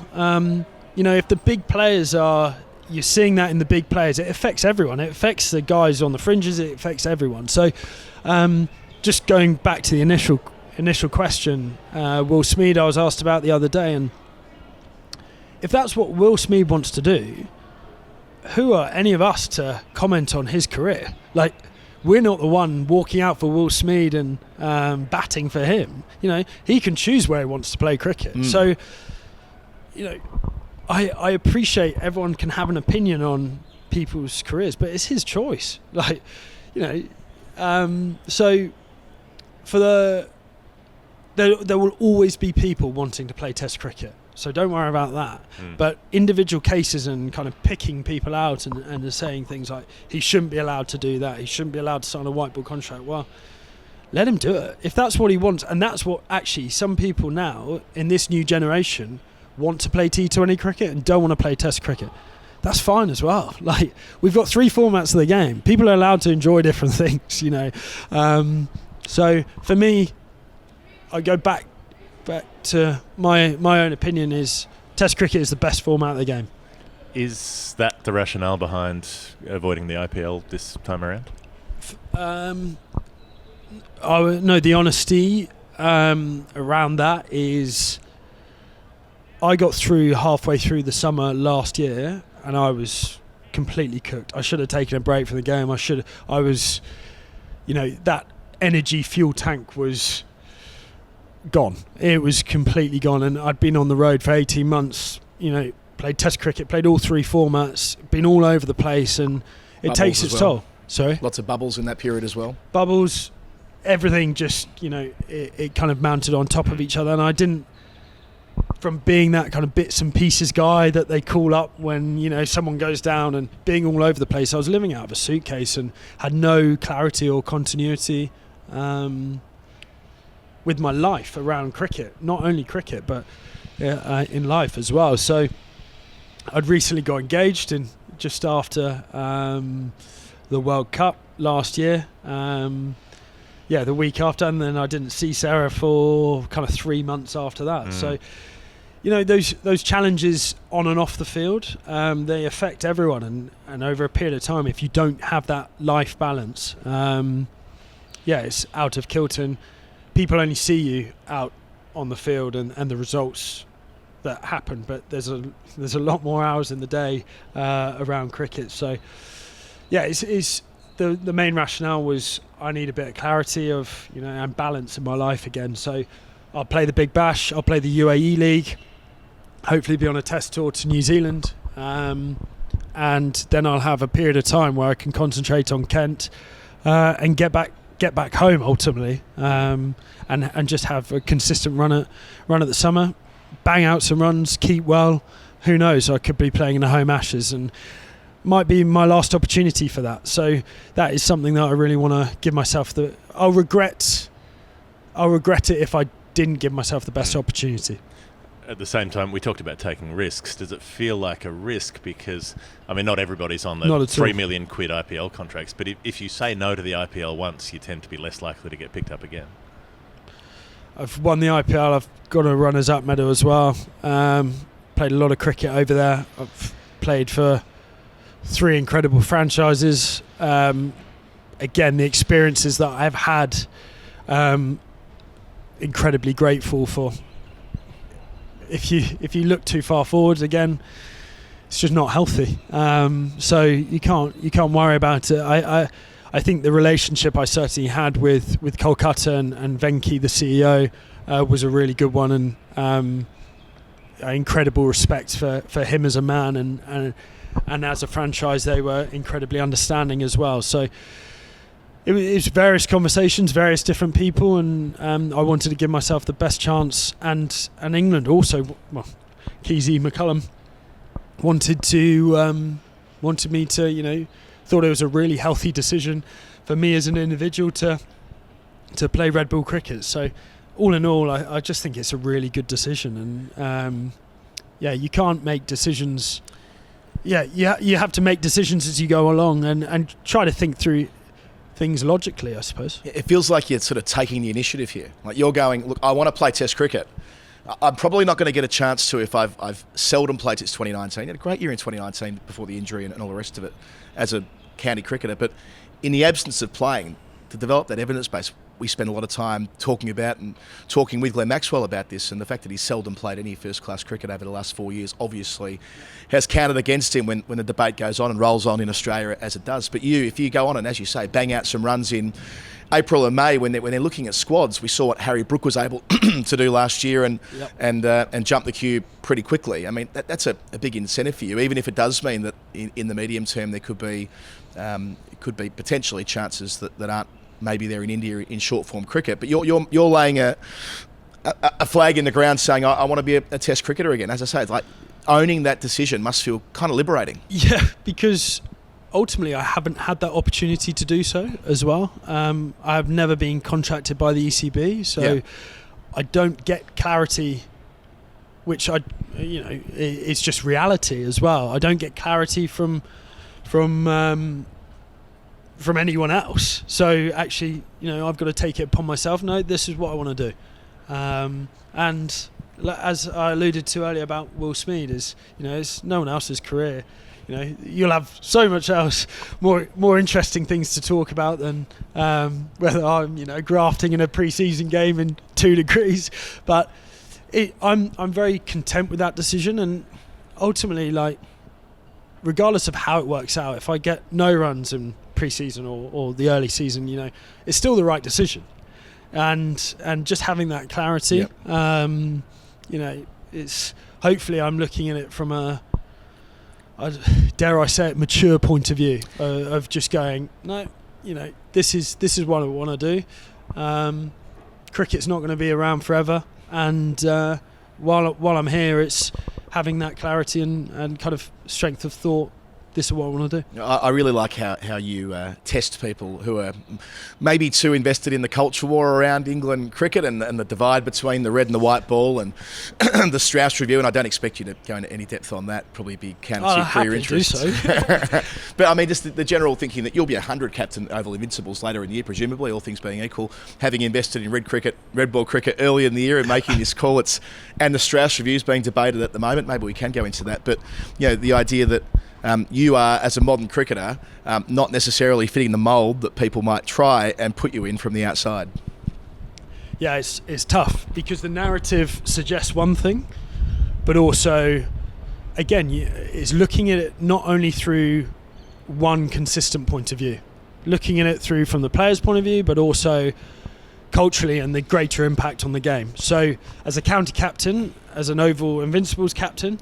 If the big players you're seeing that in the big players, it affects everyone. It affects the guys on the fringes, it affects everyone. So just going back to the initial question, Will Smead, I was asked about the other day, and if that's what Will Smead wants to do, who are any of us to comment on his career? Like, we're not the one walking out for Will Smead and batting for him. He can choose where he wants to play cricket. So, I appreciate everyone can have an opinion on people's careers, but it's his choice. Like, so for there will always be people wanting to play Test cricket. So don't worry about that. But individual cases and kind of picking people out and saying things like he shouldn't be allowed to do that, he shouldn't be allowed to sign a white ball contract. Well, let him do it if that's what he wants, and that's what actually some people now in this new generation want to play T20 cricket and don't want to play Test cricket. That's fine as well. Like, we've got 3 formats of the game. People are allowed to enjoy different things, So for me, I go back to my own opinion is Test cricket is the best format of the game. Is that the rationale behind avoiding the IPL this time around? No, the honesty around that is I got through halfway through the summer last year and I was completely cooked. I should have taken a break from the game. That energy fuel tank was gone. It was completely gone, and I'd been on the road for 18 months, played Test cricket, played all 3 formats, been all over the place, and it takes its toll. Sorry? Lots of bubbles in that period as well. Bubbles, everything just, it kind of mounted on top of each other, and I didn't, from being that kind of bits and pieces guy that they call up when, someone goes down and being all over the place, I was living out of a suitcase and had no clarity or continuity with my life around cricket, not only cricket, but in life as well. So I'd recently got engaged just after the World Cup last year. The week after, and then I didn't see Sarah for kind of 3 months after that. So, those challenges on and off the field, they affect everyone, and over a period of time, if you don't have that life balance, it's out of kilter. People only see you out on the field and the results that happen, but there's a lot more hours in the day around cricket. So, it's the main rationale was I need a bit of clarity of and balance in my life again. So I'll play the Big Bash, I'll play the UAE League, hopefully be on a test tour to New Zealand, and then I'll have a period of time where I can concentrate on Kent and get back home ultimately, and just have a consistent run at the summer, bang out some runs, keep well. Who knows? I could be playing in the home Ashes and might be my last opportunity for that. So that is something that I really want to give myself. I'll regret it if I didn't give myself the best opportunity. At the same time, we talked about taking risks. Does it feel like a risk? Because, not everybody's on the £3 million IPL contracts, but if you say no to the IPL once, you tend to be less likely to get picked up again. I've won the IPL. I've got a runners-up medal as well. Played a lot of cricket over there. I've played for 3 incredible franchises. Again, the experiences that I've had, incredibly grateful for. If you look too far forward, again, it's just not healthy. So you can't worry about it. I think the relationship I certainly had with Kolkata and Venki, the CEO, was a really good one, and incredible respect for him as a man, and as a franchise they were incredibly understanding as well. So it was various conversations, various different people, and I wanted to give myself the best chance, and England also, Keezy McCullum wanted me to, thought it was a really healthy decision for me as an individual to play red ball cricket. So all in all, I just think it's a really good decision, and you can't make decisions. You have to make decisions as you go along and try to think through things logically, I suppose. It feels like you're sort of taking the initiative here. Like you're going, look, I want to play Test cricket. I'm probably not going to get a chance to if I've seldom played since 2019. I had a great year in 2019 before the injury and all the rest of it as a county cricketer. But in the absence of playing, to develop that evidence base, we spend a lot of time talking about and talking with Glenn Maxwell about this, and the fact that he's seldom played any first-class cricket over the last 4 years obviously has counted against him when the debate goes on and rolls on in Australia as it does. But if you go on and, as you say, bang out some runs in April and May when they're looking at squads, we saw what Harry Brook was able to do last year and jump the queue pretty quickly. I mean, that's a big incentive for you, even if it does mean that in the medium term there could be potentially chances that aren't maybe there in India in short form cricket. But you're laying a flag in the ground saying I want to be a Test cricketer again. As I say, it's like owning that decision must feel kind of liberating. Yeah, because ultimately I haven't had that opportunity to do so as well. I've never been contracted by the ECB, so I don't get clarity, which it's just reality as well. I don't get clarity from anyone else. So actually, I've got to take it upon myself. No, this is what I want to do. And as I alluded to earlier about Will Smead, it's no one else's career. You'll have so much else, more interesting things to talk about than whether I'm, grafting in a pre-season game in 2 degrees. But I'm very content with that decision, and ultimately, regardless of how it works out, if I get no runs in pre-season or the early season, it's still the right decision. And just having that clarity, it's hopefully I'm looking at it from dare I say it, mature point of view of just going, no, this is what I want to do. Cricket's not going to be around forever, and while I'm here, it's having that clarity and kind of strength of thought. This is what I want to do. I really like how you test people who are maybe too invested in the culture war around England cricket and the divide between the red and the white ball and the Strauss review. And I don't expect you to go into any depth on that. Probably be counter to your career interests. Do so. But I mean, just the general thinking that you'll be 100 captain Oval Invincibles later in the year, presumably, all things being equal, having invested in red ball cricket early in the year and making this call. And the Strauss review is being debated at the moment. Maybe we can go into that. But the idea that you are, as a modern cricketer, not necessarily fitting the mould that people might try and put you in from the outside. Yeah, it's tough because the narrative suggests one thing, but also, again, it's looking at it not only through one consistent point of view, looking at it through from the player's point of view, but also culturally and the greater impact on the game. So, as a county captain, as an Oval Invincibles captain,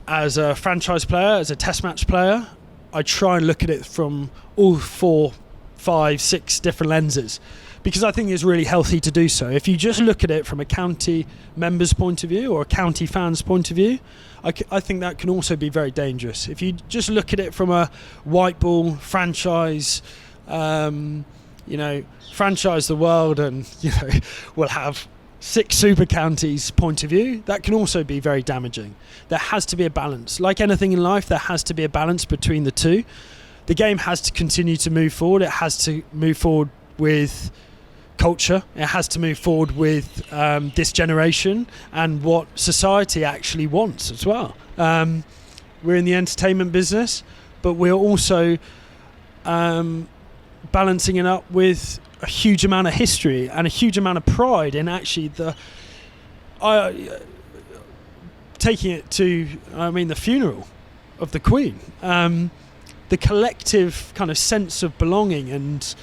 as a franchise player, as a test match player, I try and look at it from all 4, 5, 6 different lenses, because I think it's really healthy to do so. If you just look at it from a county member's point of view or a county fan's point of view, I think that can also be very dangerous. If you just look at it from a white ball franchise, franchise the world and, we'll have 6 super counties point of view, that can also be very damaging. There has to be a balance. Like anything in life, there has to be a balance between the two. The game has to continue to move forward. It has to move forward with culture. It has to move forward with this generation and what society actually wants as well. We're in the entertainment business, but we're also balancing it up with a huge amount of history and a huge amount of pride in actually taking it to, the funeral of the Queen. The collective kind of sense of belonging, and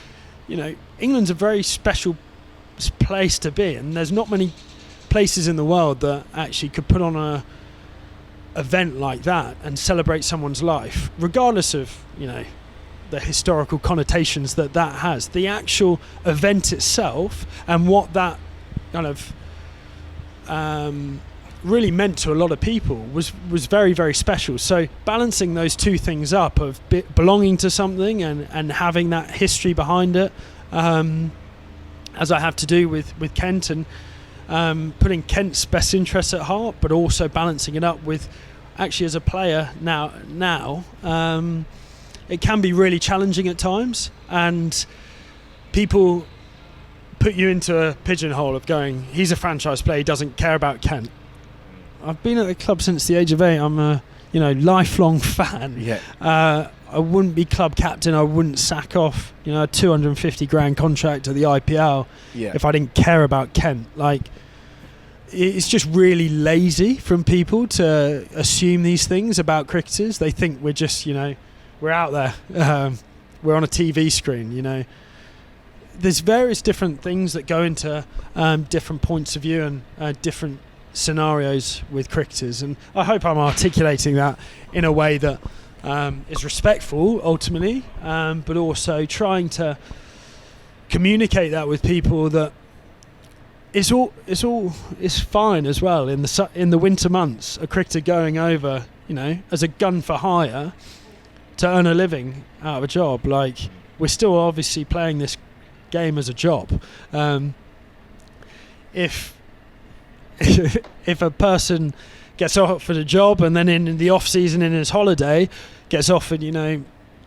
England's a very special place to be, and there's not many places in the world that actually could put on a event like that and celebrate someone's life, regardless of the historical connotations that has. The actual event itself and what that kind of really meant to a lot of people was very, very special. So balancing those two things up of belonging to something and having that history behind it, as I have to do with Kent, and putting Kent's best interests at heart, but also balancing it up with actually as a player now it can be really challenging at times, and people put you into a pigeonhole of going, he's a franchise player, he doesn't care about Kent. I've been at the club since the age of 8. I'm a lifelong fan. I wouldn't be club captain. I wouldn't sack off, a $250,000 contract to the IPL if I didn't care about Kent. Like, it's just really lazy from people to assume these things about cricketers. They think we're just, we're out there. We're on a TV screen, There's various different things that go into different points of view and different scenarios with cricketers, and I hope I'm articulating that in a way that is respectful ultimately, but also trying to communicate that with people that it's fine as well. In the winter months, a cricketer going over, as a gun for hire to earn a living out of a job. Like, we're still obviously playing this game as a job. If a person gets offered a job and then in the off season in his holiday gets offered,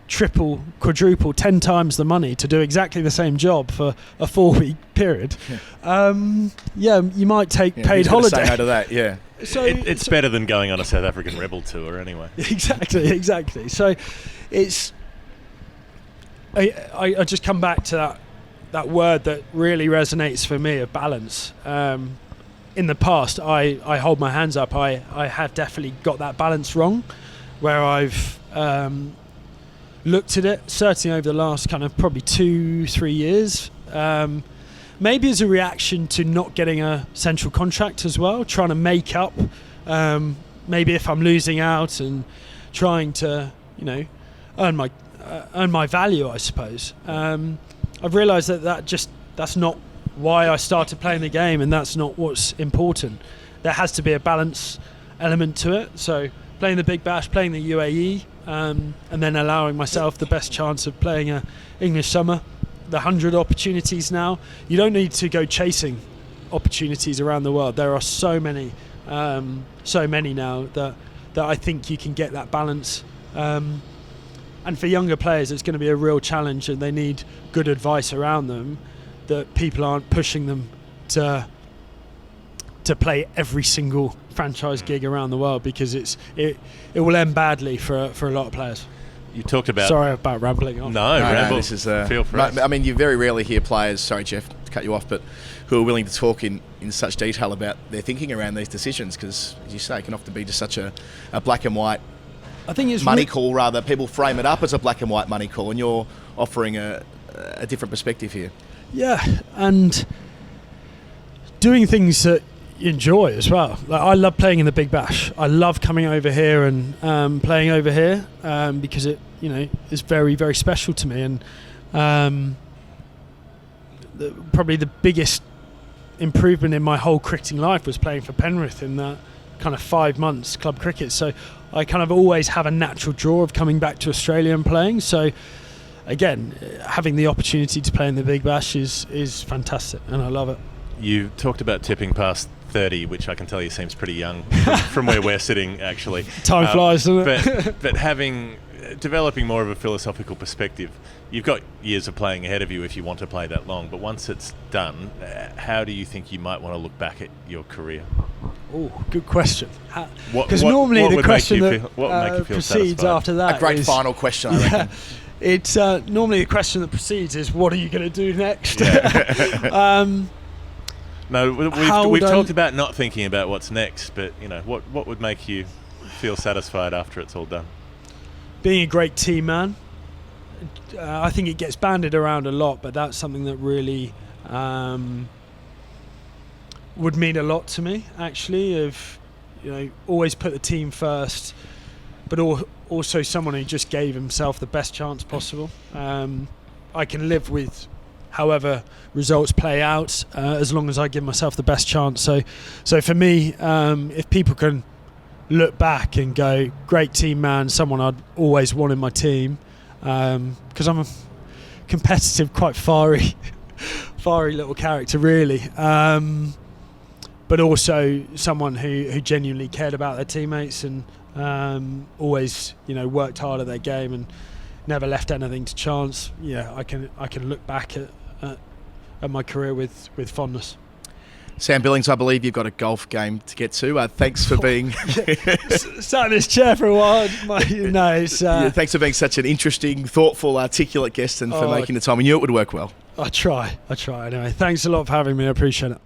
triple, quadruple, 10 times the money to do exactly the same job for a 4-week period, you might take paid holiday. Say no to that, yeah. So it's better than going on a South African rebel tour anyway. Exactly. So it's I just come back to that word that really resonates for me, of balance. In the past, I hold my hands up. I have definitely got that balance wrong, where I've looked at it, certainly over the last kind of probably 2-3 years, maybe as a reaction to not getting a central contract as well, trying to make up maybe if I'm losing out and trying to earn my value, I suppose. I've realised that's not why I started playing the game, and that's not what's important. There has to be a balance element to it. So playing the Big Bash, playing the UAE, and then allowing myself the best chance of playing a English summer, the 100 opportunities now. You don't need to go chasing opportunities around the world. There are so many now that I think you can get that balance. And for younger players, it's going to be a real challenge, and they need good advice around them, that people aren't pushing them to play every single franchise gig around the world, because it will end badly for a lot of players. You talked about... Sorry about rambling on. No, this is... feel free. I mean, you very rarely hear players, sorry Jeff to cut you off, but who are willing to talk in such detail about their thinking around these decisions, because, as you say, it can often be just such a black and white I think it's money call. Rather, people frame it up as a black and white money call, and you're offering a different perspective here. Yeah, and doing things that you enjoy as well. Like, I love playing in the Big Bash. I love coming over here and playing over here because it, is very, very special to me. And probably the biggest improvement in my whole cricketing life was playing for Penrith in that kind of 5 months club cricket. So I kind of always have a natural draw of coming back to Australia and playing. So again, having the opportunity to play in the Big Bash is fantastic, and I love it. You talked about tipping past 30, which I can tell you seems pretty young from where we're sitting, actually. Time flies, doesn't it? But developing more of a philosophical perspective, you've got years of playing ahead of you if you want to play that long, but once it's done, how do you think you might want to look back at your career? Oh, good question. Because normally the question that precedes after that, a great final question, I reckon. It's normally the question that precedes is, what are you going to do next? Yeah. No, we've talked about not thinking about what's next, but what would make you feel satisfied after it's all done? Being a great team man. I think it gets bandied around a lot, but that's something that really would mean a lot to me, actually. Of always put the team first, but also someone who just gave himself the best chance possible. I can live with however results play out, as long as I give myself the best chance. So for me, if people can look back and go, great team man, someone I'd always want in my team, because I'm a competitive, quite fiery little character, really. But also someone who genuinely cared about their teammates and always, worked hard at their game and never left anything to chance. Yeah, I can look back at my career with fondness. Sam Billings, I believe you've got a golf game to get to. Thanks for being... Sat in this chair for a while. Thanks for being such an interesting, thoughtful, articulate guest and for making the time. We knew it would work well. I try. Anyway, thanks a lot for having me. I appreciate it.